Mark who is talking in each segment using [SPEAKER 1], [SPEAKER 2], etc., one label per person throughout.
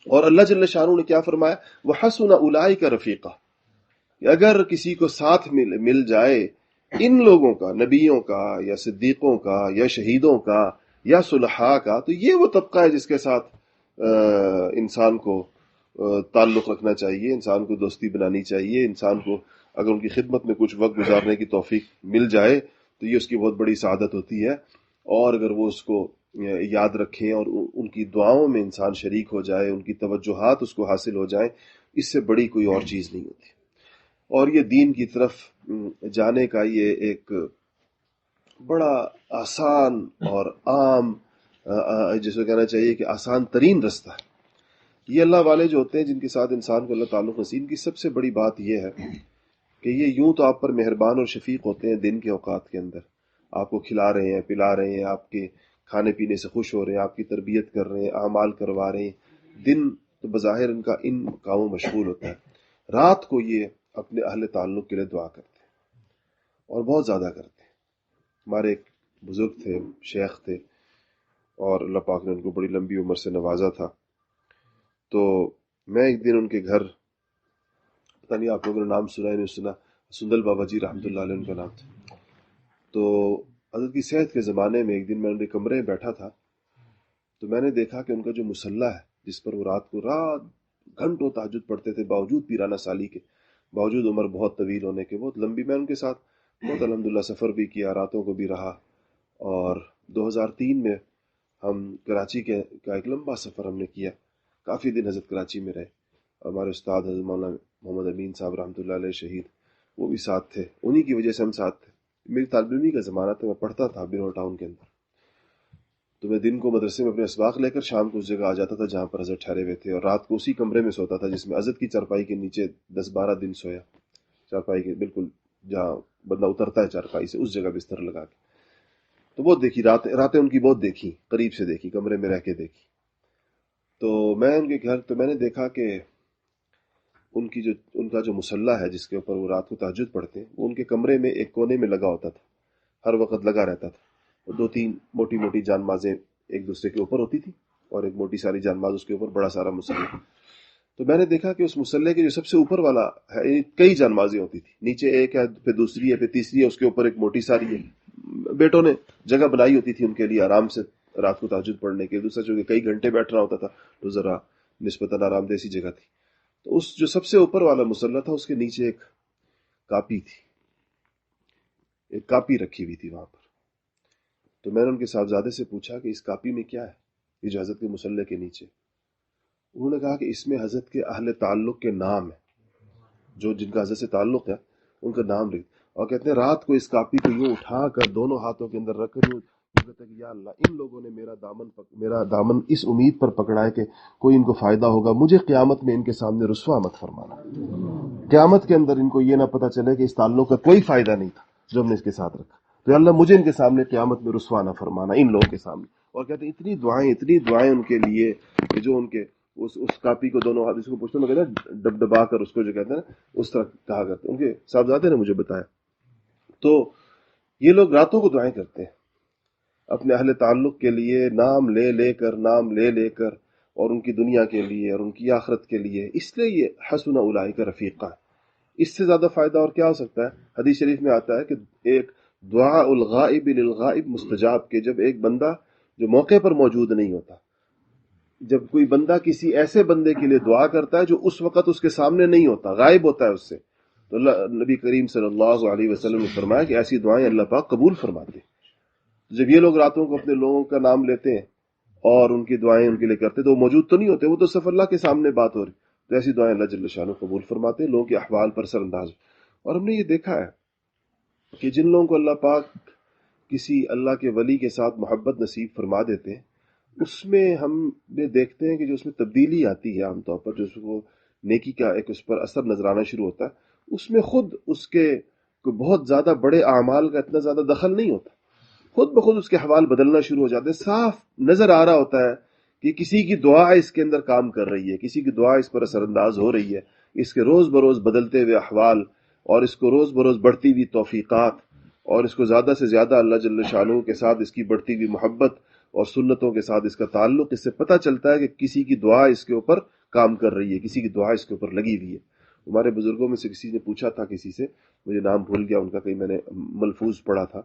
[SPEAKER 1] اور اللہ جل شانہ نے کیا فرمایا، وَحَسُنَ أُولَٰئِكَ رَفِيقًا، کہ اگر کسی کو ساتھ مل جائے ان لوگوں کا، نبیوں کا یا صدیقوں کا یا شہیدوں کا یا صلحاء کا، تو یہ وہ طبقہ ہے جس کے ساتھ انسان کو تعلق رکھنا چاہیے، انسان کو دوستی بنانی چاہیے، انسان کو اگر ان کی خدمت میں کچھ وقت گزارنے کی توفیق مل جائے تو یہ اس کی بہت بڑی سعادت ہوتی ہے، اور اگر وہ اس کو یاد رکھیں اور ان کی دعاؤں میں انسان شریک ہو جائے، ان کی توجہات اس کو حاصل ہو جائیں، اس سے بڑی کوئی اور چیز نہیں ہوتی۔ اور یہ دین کی طرف جانے کا یہ ایک بڑا آسان اور عام، جسے کہنا چاہیے کہ آسان ترین رستہ ہے۔ یہ اللہ والے جو ہوتے ہیں جن کے ساتھ انسان کو اللہ تعلق نصیب، ان کی سب سے بڑی بات یہ ہے کہ یہ یوں تو آپ پر مہربان اور شفیق ہوتے ہیں دن کے اوقات کے اندر، آپ کو کھلا رہے ہیں، پلا رہے ہیں، آپ کے کھانے پینے سے خوش ہو رہے ہیں، آپ کی تربیت کر رہے ہیں، اعمال کروا رہے ہیں، دن تو بظاہر ان کا ان کاموں مشغول ہوتا ہے، رات کو یہ اپنے اہل تعلق کے لیے دعا کرتے ہیں اور بہت زیادہ کرتے ہیں۔ ہمارے ایک بزرگ تھے، شیخ تھے، اور اللہ پاک نے ان کو بڑی لمبی عمر سے نوازا تھا، تو میں ایک دن ان کے گھر، پتہ نہیں آپ لوگوں نے نام سنا ہے نہیں سنا، سندل بابا جی رحمۃ اللہ علیہ ان کا نام تھا۔ تو حضرت کی صحت کے زمانے میں ایک دن میں ان کے کمرے میں بیٹھا تھا، تو میں نے دیکھا کہ ان کا جو مصلی ہے جس پر وہ رات گھنٹوں تہجد پڑھتے تھے، باوجود پیرانہ سالی کے، باوجود عمر بہت طویل ہونے کے، بہت لمبی، میں ان کے ساتھ بہت الحمدللہ سفر بھی کیا، راتوں کو بھی رہا، اور 2003 میں ہم کراچی کا ایک لمبا سفر ہم نے کیا، کافی دن حضرت کراچی میں رہے، ہمارے استاد حضرت مولانا محمد امین صاحب رحمۃ اللہ علیہ شہید، وہ بھی ساتھ تھے، انہی کی وجہ سے ہم ساتھ تھے۔ میری طالب علمی کا زمانہ تھا، میں پڑھتا تھا بنور ٹاؤن کے اندر، تو میں دن کو مدرسے میں اپنے اسباق لے کر شام کو اس جگہ آ جاتا تھا جہاں پر حضرت ٹھہرے ہوئے تھے، اور رات کو اسی کمرے میں سوتا تھا جس میں حضرت کی چارپائی کے نیچے 10-12 دن سویا، چارپائی کے بالکل جہاں بندہ اترتا ہے چارپائی سے، اس جگہ بستر لگا کے۔ تو بہت دیکھی راتیں ان کی بہت دیکھی، قریب سے دیکھی، کمرے میں رہ کے دیکھی۔ تو میں ان کے گھر، تو میں نے دیکھا کہ ان کا جو مصلی ہے جس کے اوپر وہ رات کو تہجد پڑھتے ہیں، وہ ان کے کمرے میں ایک کونے میں لگا ہوتا تھا، ہر وقت لگا رہتا تھا، اور 2-3 موٹی موٹی جان مازیں ایک دوسرے کے اوپر ہوتی تھی، اور ایک موٹی ساری جان ماز اس کے اوپر، بڑا سارا مصلی۔ تو میں نے دیکھا کہ اس مصلی کے جو سب سے اوپر والا ہے، کئی جان مازیں ہوتی تھی، نیچے ایک ہے، پھر دوسری ہے، پھر تیسری ہے، اس کے اوپر ایک موٹی ساری ہے، بیٹوں نے جگہ بنائی ہوتی تھی ان کے لیے آرام سے رات کو تہجد پڑھنے کے، دوسرا جو کہ کئی گھنٹے بیٹھنا ہوتا تھا، تو ذرا نسبتاً آرام دہ سی جگہ تھی۔ تو اس جو سب سے اوپر والا مصلی تھا، اس کے نیچے ایک کاپی تھی، ایک کاپی رکھی ہوئی تھی وہاں پر۔ تو میں نے ان کے صاحبزادے سے پوچھا کہ اس کاپی میں کیا ہے، یہ جو حضرت کے مصلی کے نیچے؟ انہوں نے کہا کہ اس میں حضرت کے اہل تعلق کے نام ہیں، جو جن کا حضرت سے تعلق ہے ان کا نام لکھ، اور کہتے ہیں رات کو اس کاپی کو یوں اٹھا کر دونوں ہاتھوں کے اندر رکھ کر یوں کہتے ہیں کہ یا اللہ، ان لوگوں نے میرا دامن اس امید پر پکڑا ہے کہ کوئی ان کو فائدہ ہوگا، مجھے قیامت میں ان کے سامنے رسوا مت فرمانا، قیامت کے اندر ان کو یہ نہ پتہ چلے کہ اس تعلق کا کوئی فائدہ نہیں تھا جو ہم نے اس کے ساتھ رکھا، تو یا اللہ مجھے ان کے سامنے قیامت میں رسوا نہ فرمانا، ان لوگوں کے سامنے۔ اور کہتے ہیں اتنی دعائیں ان کے لیے کہ جو ان کے اس کاپی کو دونوں ہاتھ، اس کو پوچھتے ہیں کہتے ہیں ڈبا کر اس کو جو کہتے ہیں نا، اس طرح کہا کرتے ہیں، ان کے صاحبزادے نے مجھے بتایا۔ تو یہ لوگ راتوں کو دعائیں کرتے ہیں اپنے اہل تعلق کے لیے، نام لے کر، اور ان کی دنیا کے لیے اور ان کی آخرت کے لیے، اس لیے یہ حسن اولئک رفیقا ہے۔ اس سے زیادہ فائدہ اور کیا ہو سکتا ہے؟ حدیث شریف میں آتا ہے کہ ایک دعاء الغائب للغائب مستجاب، کہ جب ایک بندہ جو موقع پر موجود نہیں ہوتا، جب کوئی بندہ کسی ایسے بندے کے لیے دعا کرتا ہے جو اس وقت اس کے سامنے نہیں ہوتا، غائب ہوتا ہے اس سے، تو نبی کریم صلی اللہ علیہ وسلم نے فرمایا کہ ایسی دعائیں اللہ پاک قبول فرماتے ہیں۔ جب یہ لوگ راتوں کو اپنے لوگوں کا نام لیتے ہیں اور ان کی دعائیں ان کے لیے کرتے، تو وہ موجود تو نہیں ہوتے، وہ تو صرف اللہ کے سامنے بات ہو رہی، تو ایسی دعائیں اللہ جل شانہ قبول فرماتے ہیں، لوگوں کے احوال پر سر انداز۔ اور ہم نے یہ دیکھا ہے کہ جن لوگوں کو اللہ پاک کسی اللہ کے ولی کے ساتھ محبت نصیب فرما دیتے ہیں، اس میں ہم یہ دیکھتے ہیں کہ جو اس میں تبدیلی آتی ہے عام طور پر، جو اس کو نیکی کا ایک اس پر اثر نظر آنا شروع ہوتا ہے، اس میں خود اس کے بہت زیادہ بڑے اعمال کا اتنا زیادہ دخل نہیں ہوتا، خود بخود اس کے حوال بدلنا شروع ہو جاتے ہیں، صاف نظر آ رہا ہوتا ہے کہ کسی کی دعا اس کے اندر کام کر رہی ہے، کسی کی دعا اس پر اثر انداز ہو رہی ہے، اس کے روز بروز بدلتے ہوئے احوال، اور اس کو روز بروز بڑھتی ہوئی توفیقات، اور اس کو زیادہ سے زیادہ اللہ جل شانہ کے ساتھ اس کی بڑھتی ہوئی محبت اور سنتوں کے ساتھ اس کا تعلق، اس سے پتہ چلتا ہے کہ کسی کی دعا اس کے اوپر کام کر رہی ہے، کسی کی دعا اس کے اوپر لگی ہوئی ہے. ہمارے بزرگوں میں سے کسی نے پوچھا تھا کسی سے، مجھے نام بھول گیا ان کا، کہیں میں نے ملفوظ پڑھا تھا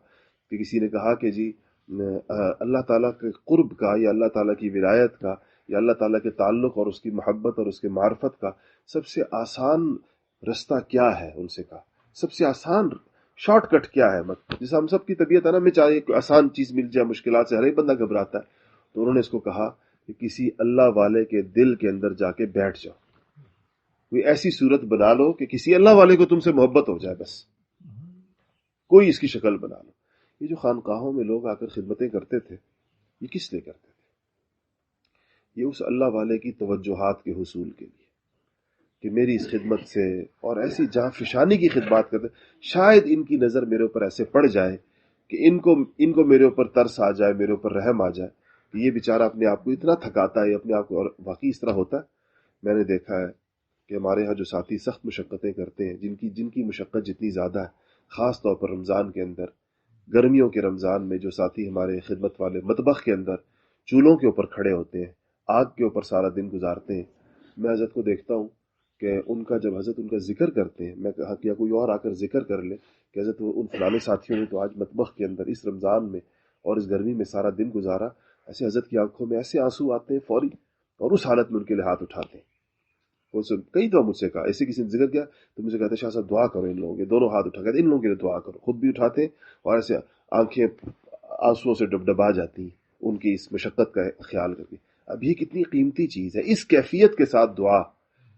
[SPEAKER 1] کہ کسی نے کہا کہ جی اللہ تعالیٰ کے قرب کا یا اللہ تعالیٰ کی ولایت کا یا اللہ تعالیٰ کے تعلق اور اس کی محبت اور اس کے معرفت کا سب سے آسان رستہ کیا ہے؟ ان سے کہا سب سے آسان شارٹ کٹ کیا ہے؟ جیسے ہم سب کی طبیعت ہے نا، میں چاہے کوئی آسان چیز مل جائے، مشکلات سے ہر ایک بندہ گھبراتا ہے. تو انہوں نے اس کو کہا کہ کسی اللہ والے کے دل کے اندر جا کے بیٹھ جاؤ، کوئی ایسی صورت بنا لو کہ کسی اللہ والے کو تم سے محبت ہو جائے، بس کوئی اس کی شکل بنا لو. یہ جو خانقاہوں میں لوگ آ کر خدمتیں کرتے تھے، یہ کس لیے کرتے تھے؟ یہ اس اللہ والے کی توجہات کے حصول کے لیے کہ میری اس خدمت سے، اور ایسی جہاں فشانی کی خدمات کرتے شاید ان کی نظر میرے اوپر ایسے پڑ جائے کہ ان کو میرے اوپر ترس آ جائے، میرے اوپر رحم آ جائے کہ یہ بیچارہ اپنے آپ کو اتنا تھکاتا ہے اپنے آپ کو. اور واقعی اس طرح ہوتا ہے. میں نے دیکھا ہے کہ ہمارے ہاں جو ساتھی سخت مشقتیں کرتے ہیں، جن کی مشقت جتنی زیادہ ہے، خاص طور پر رمضان کے اندر، گرمیوں کے رمضان میں جو ساتھی ہمارے خدمت والے مطبخ کے اندر چولہوں کے اوپر کھڑے ہوتے ہیں، آگ کے اوپر سارا دن گزارتے ہیں، میں حضرت کو دیکھتا ہوں کہ ان کا جب حضرت ان کا ذکر کرتے ہیں، میں کہا کہ کوئی اور آ کر ذکر کر لے کہ حضرت ان فلانے ساتھیوں نے تو آج مطبخ کے اندر اس رمضان میں اور اس گرمی میں سارا دن گزارا، ایسے حضرت کی آنکھوں میں ایسے آنسو آتے ہیں فوری، اور اس حالت میں ان کے لیے ہاتھ اٹھاتے ہیں. کئی دفعہ مجھ سے کہا، ایسے کسی نے ذکر کیا تو مجھے کہتے شاہ صاحب دعا کرو ان لوگوں کے، دونوں ہاتھ اٹھا کہتے ان لوگوں کے لیے دعا کرو. خود بھی اٹھاتے ہیں اور ایسے آنکھیں آنسوؤں سے ڈبڈبا جاتی ہیں ان کی اس مشقت کا خیال کر کے. اب یہ کتنی قیمتی چیز ہے، اس کیفیت کے ساتھ دعا.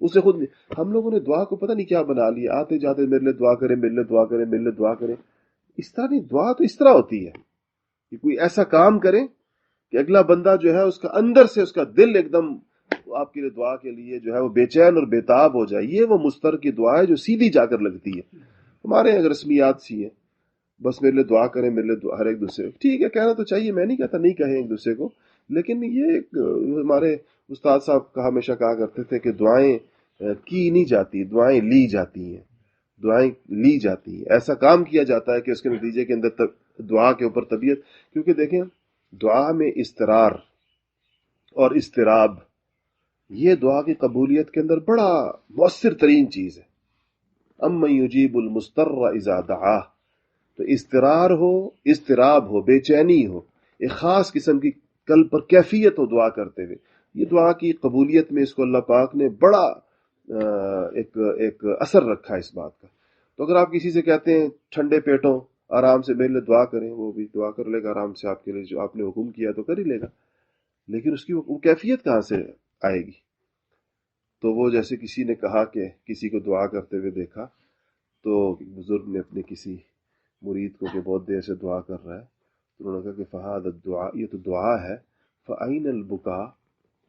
[SPEAKER 1] اسے خود ہم لوگوں نے دعا کو پتہ نہیں کیا بنا لیا، آتے جاتے میرے لیے دعا کریں، میرے لیے دعا کریں، میرے لیے دعا کریں. اس طرح نہیں، دعا تو اس طرح ہوتی ہے کہ کوئی ایسا کام کرے کہ اگلا بندہ جو ہے اس کا اندر سے اس کا دل ایک دم آپ کے لیے دعا کے لیے جو ہے وہ بے چین اور بےتاب ہو جائے. یہ وہ مستر کی دعا ہے جو سیدھی جا کر لگتی ہے. ہمارے اگر رسمیات سی ہیں، بس میرے لیے دعا کریں، میرے لیے ہر ایک دوسرے، ٹھیک ہے کہنا تو چاہیے، میں نہیں کہتا نہیں کہیں ایک دوسرے کو، لیکن یہ ہمارے استاد صاحب ہمیشہ کہا کرتے تھے کہ دعائیں کی نہیں جاتی، دعائیں لی جاتی ہیں. دعائیں لی جاتی ہیں، ایسا کام کیا جاتا ہے کہ اس کے نتیجے کے اندر دعا کے اوپر طبیعت. کیونکہ دیکھیں دعا میں اضطرار اور اضطراب یہ دعا کی قبولیت کے اندر بڑا مؤثر ترین چیز ہے. امن یجیب المضطر اذا دعاہ. تو اضطرار ہو، اضطراب ہو، بے چینی ہو، ایک خاص قسم کی قلب پر کیفیت ہو دعا کرتے ہوئے، یہ دعا کی قبولیت میں اس کو اللہ پاک نے بڑا ایک اثر رکھا ہے اس بات کا. تو اگر آپ کسی سے کہتے ہیں ٹھنڈے پیٹوں آرام سے میرے لیے دعا کریں، وہ بھی دعا کر لے گا آرام سے آپ کے لیے، جو آپ نے حکم کیا تو کر ہی لے گا، لیکن اس کی وہ کیفیت کہاں سے آئے گی؟ تو وہ جیسے کسی نے کہا کہ کسی کو دعا کرتے ہوئے دیکھا تو بزرگ نے اپنے کسی مرید کو کہ بہت دیر سے دعا کر رہا ہے، تو انہوں نے کہا کہ فہاد الدعاء، یہ تو دعا ہے. فأین البکا،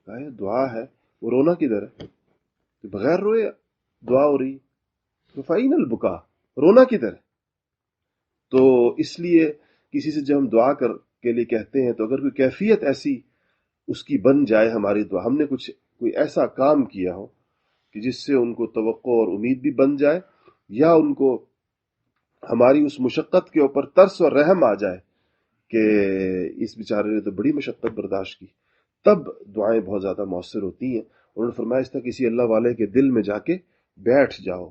[SPEAKER 1] کہا یہ دعا ہے، وہ رونا کدھر ہے؟ بغیر روئے دعا ہو رہی. تو فأین البکا، رونا کدھر ہے؟ تو اس لیے کسی سے جب ہم دعا کے لیے کہتے ہیں تو اگر کوئی کیفیت ایسی اس کی بن جائے ہماری دعا، ہم نے کوئی ایسا کام کیا ہو کہ جس سے ان کو توقع اور امید بھی بن جائے، یا ان کو ہماری اس مشقت کے اوپر ترس اور رحم آ جائے کہ اس بیچارے نے تو بڑی مشقت برداشت کی، تب دعائیں بہت زیادہ مؤثر ہوتی ہیں. انہوں نے فرمایا اس طرح کسی اللہ والے کے دل میں جا کے بیٹھ جاؤ.